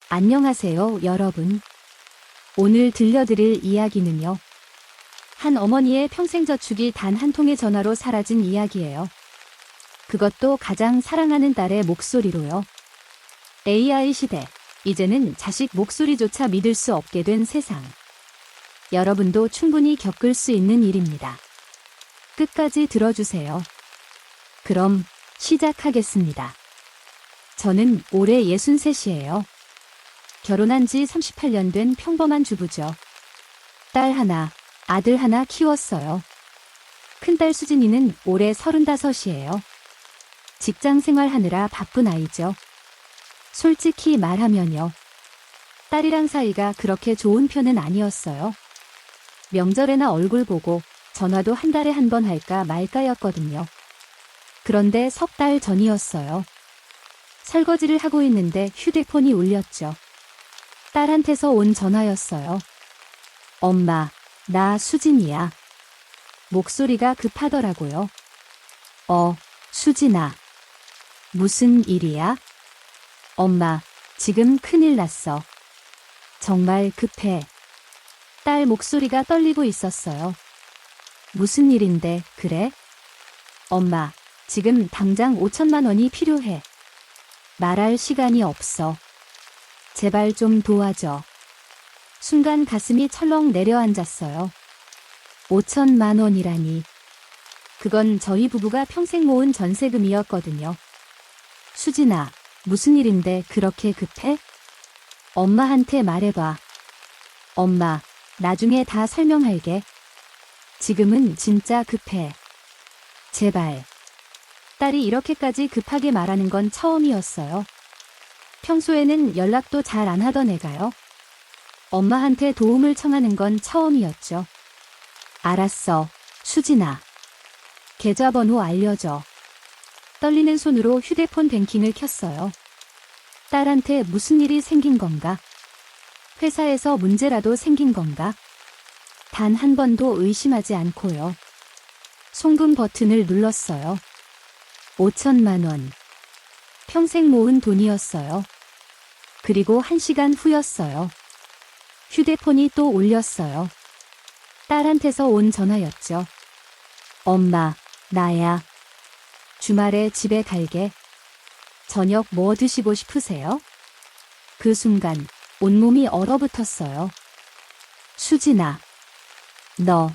안녕하세요, 여러분. 오늘 들려드릴 이야기는요. 한 어머니의 평생저축이 단 한 통의 전화로 사라진 이야기예요. 그것도 가장 사랑하는 딸의 목소리로요. AI 시대, 이제는 자식 목소리조차 믿을 수 없게 된 세상. 여러분도 충분히 겪을 수 있는 일입니다. 끝까지 들어주세요. 그럼 시작하겠습니다. 저는 올해 63이에요. 결혼한 지 38년 된 평범한 주부죠. 딸 하나, 아들 하나 키웠어요. 큰딸 수진이는 올해 35이에요. 직장 생활하느라 바쁜 아이죠. 솔직히 말하면요. 딸이랑 사이가 그렇게 좋은 편은 아니었어요. 명절에나 얼굴 보고 전화도 한 달에 한 번 할까 말까였거든요. 그런데 석 달 전이었어요. 설거지를 하고 있는데 휴대폰이 울렸죠. 딸한테서 온 전화였어요. 엄마, 나 수진이야. 목소리가 급하더라고요. 수진아. 무슨 일이야? 엄마, 지금 큰일 났어. 정말 급해. 딸 목소리가 떨리고 있었어요. 무슨 일인데, 그래? 엄마, 지금 당장 5천만 원이 필요해. 말할 시간이 없어. 제발 좀 도와줘. 순간 가슴이 철렁 내려앉았어요. 5천만 원이라니. 그건 저희 부부가 평생 모은 전세금이었거든요. 수진아, 무슨 일인데 그렇게 급해? 엄마한테 말해봐. 엄마, 나중에 다 설명할게. 지금은 진짜 급해. 제발. 딸이 이렇게까지 급하게 말하는 건 처음이었어요. 평소에는 연락도 잘 안 하던 애가요. 엄마한테 도움을 청하는 건 처음이었죠. 알았어, 수진아. 계좌번호 알려줘. 떨리는 손으로 휴대폰 뱅킹을 켰어요. 딸한테 무슨 일이 생긴 건가? 회사에서 문제라도 생긴 건가? 단 한 번도 의심하지 않고요. 송금 버튼을 눌렀어요. 5천만 원. 평생 모은 돈이었어요. 그리고 1시간 후였어요. 휴대폰이 또 울렸어요. 딸한테서 온 전화였죠. 엄마, 나야. 주말에 집에 갈게. 저녁 뭐 드시고 싶으세요? 그 순간 온몸이 얼어붙었어요. 수진아, 너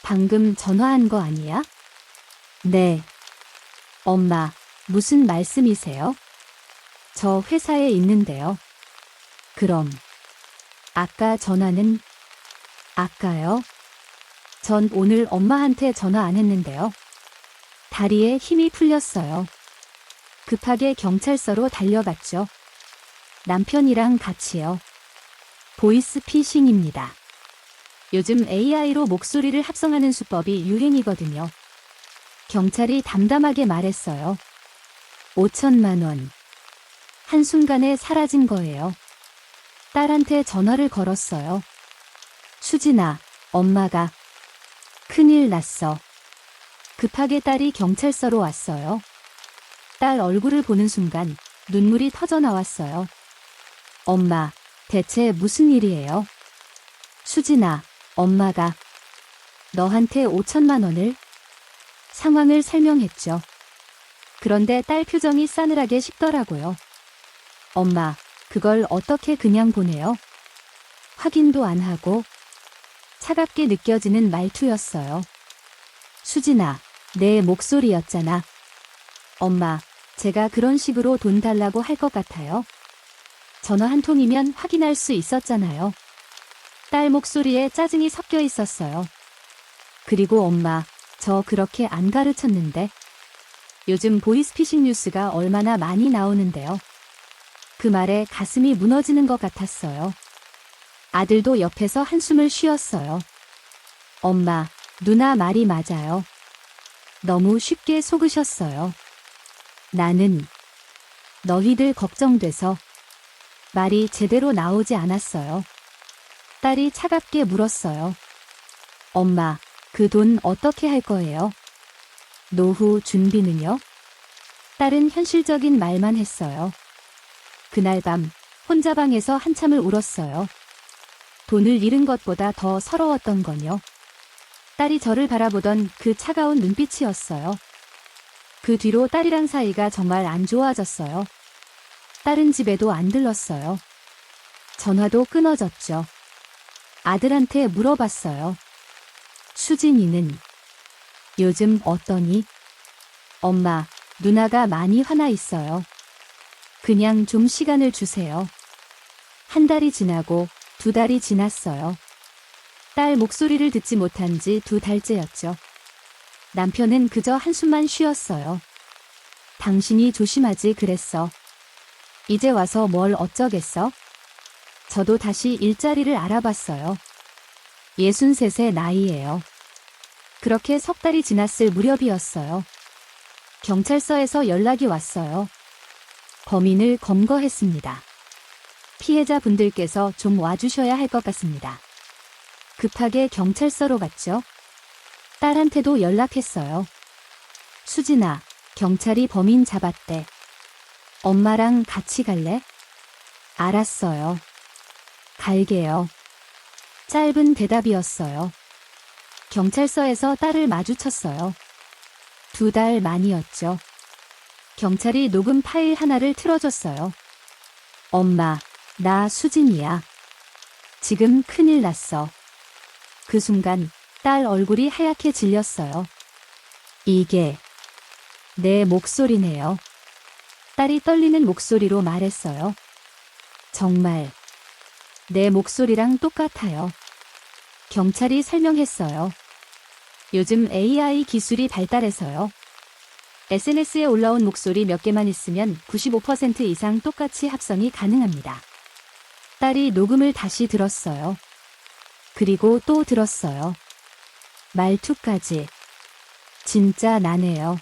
방금 전화한 거 아니야? 네. 엄마, 무슨 말씀이세요? 저 회사에 있는데요. 그럼 아까 전화는? 아까요? 전 오늘 엄마한테 전화 안 했는데요. 다리에 힘이 풀렸어요. 급하게 경찰서로 달려갔죠. 남편이랑 같이요. 보이스피싱입니다. 요즘 AI로 목소리를 합성하는 수법이 유행이거든요. 경찰이 담담하게 말했어요. 5천만 원. 한순간에 사라진 거예요. 딸한테 전화를 걸었어요. 수진아, 엄마가. 큰일 났어. 급하게 딸이 경찰서로 왔어요. 딸 얼굴을 보는 순간 눈물이 터져 나왔어요. 엄마, 대체 무슨 일이에요? 수진아, 엄마가 너한테 5천만 원을? 상황을 설명했죠. 그런데 딸 표정이 싸늘하게 식더라고요. 엄마, 그걸 어떻게 그냥 보내요? 확인도 안 하고. 차갑게 느껴지는 말투였어요. 수진아, 내 목소리였잖아. 엄마, 제가 그런 식으로 돈 달라고 할 것 같아요? 전화 한 통이면 확인할 수 있었잖아요. 딸 목소리에 짜증이 섞여 있었어요. 그리고 엄마, 저 그렇게 안 가르쳤는데. 요즘 보이스피싱 뉴스가 얼마나 많이 나오는데요. 그 말에 가슴이 무너지는 것 같았어요. 아들도 옆에서 한숨을 쉬었어요. 엄마, 누나 말이 맞아요. 너무 쉽게 속으셨어요. 나는 너희들 걱정돼서 말이 제대로 나오지 않았어요. 딸이 차갑게 물었어요. 엄마, 그 돈 어떻게 할 거예요? 노후 준비는요? 딸은 현실적인 말만 했어요. 그날 밤 혼자 방에서 한참을 울었어요. 돈을 잃은 것보다 더 서러웠던 건요. 딸이 저를 바라보던 그 차가운 눈빛이었어요. 그 뒤로 딸이랑 사이가 정말 안 좋아졌어요. 딸은 집에도 안 들렀어요. 전화도 끊어졌죠. 아들한테 물어봤어요. 수진이는 요즘 어떠니? 엄마, 누나가 많이 화나 있어요. 그냥 좀 시간을 주세요. 한 달이 지나고 2달이 지났어요. 딸 목소리를 듣지 못한 지 2달째였죠. 남편은 그저 한숨만 쉬었어요. 당신이 조심하지 그랬어. 이제 와서 뭘 어쩌겠어? 저도 다시 일자리를 알아봤어요. 63의 나이예요. 그렇게 석 달이 지났을 무렵이었어요. 경찰서에서 연락이 왔어요. 범인을 검거했습니다. 피해자분들께서 좀 와주셔야 할 것 같습니다. 급하게 경찰서로 갔죠. 딸한테도 연락했어요. 수진아, 경찰이 범인 잡았대. 엄마랑 같이 갈래? 알았어요. 갈게요. 짧은 대답이었어요. 경찰서에서 딸을 마주쳤어요. 2달 만이었죠. 경찰이 녹음 파일 하나를 틀어줬어요. 엄마, 나 수진이야. 지금 큰일 났어. 그 순간 딸 얼굴이 하얗게 질렸어요. 이게 내 목소리네요. 딸이 떨리는 목소리로 말했어요. 정말 내 목소리랑 똑같아요. 경찰이 설명했어요. 요즘 AI 기술이 발달해서요. SNS에 올라온 목소리 몇 개만 있으면 95% 이상 똑같이 합성이 가능합니다. 딸이 녹음을 다시 들었어요. 그리고 또 들었어요. 말투까지. 진짜 나네요.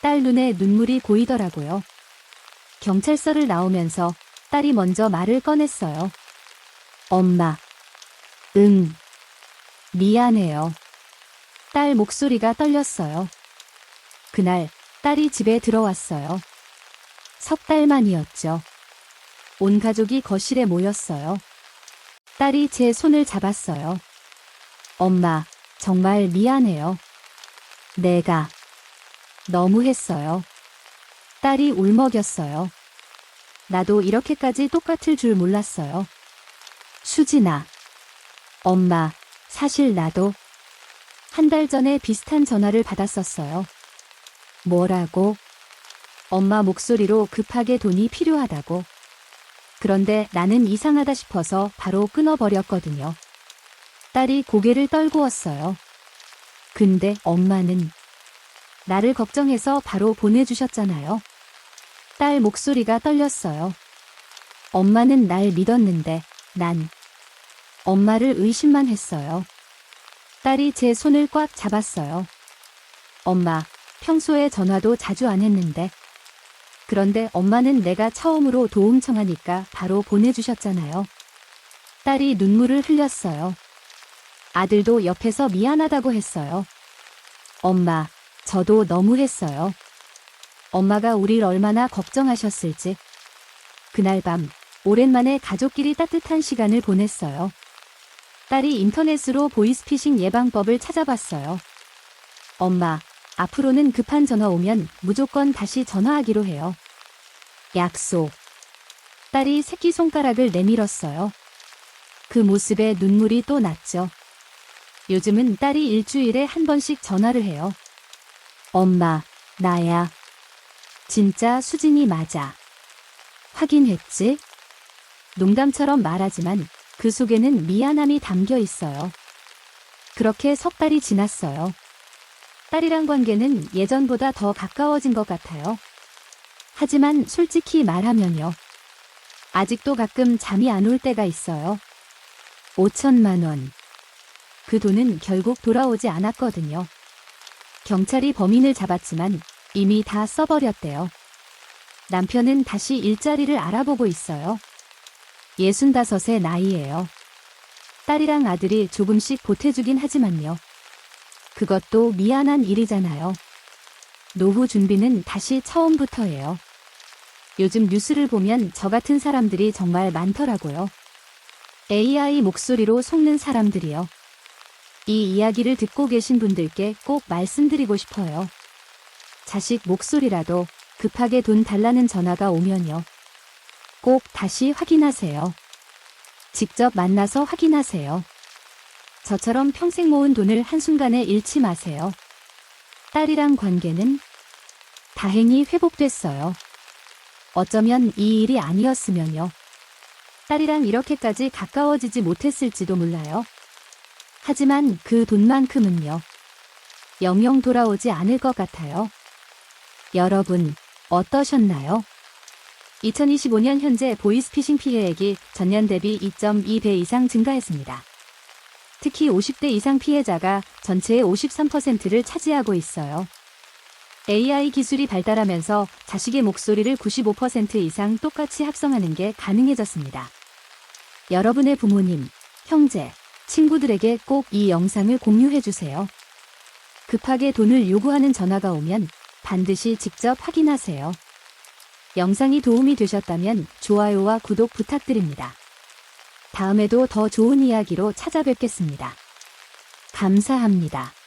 딸 눈에 눈물이 고이더라고요. 경찰서를 나오면서 딸이 먼저 말을 꺼냈어요. 엄마. 응. 미안해요. 딸 목소리가 떨렸어요. 그날 딸이 집에 들어왔어요. 석 달 만이었죠. 온 가족이 거실에 모였어요. 딸이 제 손을 잡았어요. 엄마, 정말 미안해요. 내가 너무했어요. 딸이 울먹였어요. 나도 이렇게까지 똑같을 줄 몰랐어요. 수진아. 엄마, 사실 나도 한 달 전에 비슷한 전화를 받았었어요. 뭐라고? 엄마 목소리로 급하게 돈이 필요하다고. 그런데 나는 이상하다 싶어서 바로 끊어버렸거든요. 딸이 고개를 떨구었어요. 근데 엄마는 나를 걱정해서 바로 보내주셨잖아요. 딸 목소리가 떨렸어요. 엄마는 날 믿었는데 난 엄마를 의심만 했어요. 딸이 제 손을 꽉 잡았어요. 엄마, 평소에 전화도 자주 안 했는데. 그런데 엄마는 내가 처음으로 도움 청하니까 바로 보내주셨잖아요. 딸이 눈물을 흘렸어요. 아들도 옆에서 미안하다고 했어요. 엄마, 저도 너무했어요. 엄마가 우릴 얼마나 걱정하셨을지. 그날 밤, 오랜만에 가족끼리 따뜻한 시간을 보냈어요. 딸이 인터넷으로 보이스피싱 예방법을 찾아봤어요. 엄마, 앞으로는 급한 전화 오면 무조건 다시 전화하기로 해요. 약속. 딸이 새끼손가락을 내밀었어요. 그 모습에 눈물이 또 났죠. 요즘은 딸이 일주일에 한 번씩 전화를 해요. 엄마, 나야. 진짜 수진이 맞아. 확인했지? 농담처럼 말하지만 그 속에는 미안함이 담겨 있어요. 그렇게 석 달이 지났어요. 딸이랑 관계는 예전보다 더 가까워진 것 같아요. 하지만 솔직히 말하면요. 아직도 가끔 잠이 안 올 때가 있어요. 5천만 원. 그 돈은 결국 돌아오지 않았거든요. 경찰이 범인을 잡았지만 이미 다 써버렸대요. 남편은 다시 일자리를 알아보고 있어요. 65의 나이예요. 딸이랑 아들이 조금씩 보태주긴 하지만요. 그것도 미안한 일이잖아요. 노후 준비는 다시 처음부터예요. 요즘 뉴스를 보면 저 같은 사람들이 정말 많더라고요. AI 목소리로 속는 사람들이요. 이 이야기를 듣고 계신 분들께 꼭 말씀드리고 싶어요. 자식 목소리라도 급하게 돈 달라는 전화가 오면요. 꼭 다시 확인하세요. 직접 만나서 확인하세요. 저처럼 평생 모은 돈을 한순간에 잃지 마세요. 딸이랑 관계는 다행히 회복됐어요. 어쩌면 이 일이 아니었으면요. 딸이랑 이렇게까지 가까워지지 못했을지도 몰라요. 하지만 그 돈만큼은요. 영영 돌아오지 않을 것 같아요. 여러분, 어떠셨나요? 2025년 현재 보이스피싱 피해액이 전년 대비 2.2배 이상 증가했습니다. 특히 50대 이상 피해자가 전체의 53%를 차지하고 있어요. AI 기술이 발달하면서 자식의 목소리를 95% 이상 똑같이 합성하는 게 가능해졌습니다. 여러분의 부모님, 형제, 친구들에게 꼭 이 영상을 공유해주세요. 급하게 돈을 요구하는 전화가 오면 반드시 직접 확인하세요. 영상이 도움이 되셨다면 좋아요와 구독 부탁드립니다. 다음에도 더 좋은 이야기로 찾아뵙겠습니다. 감사합니다.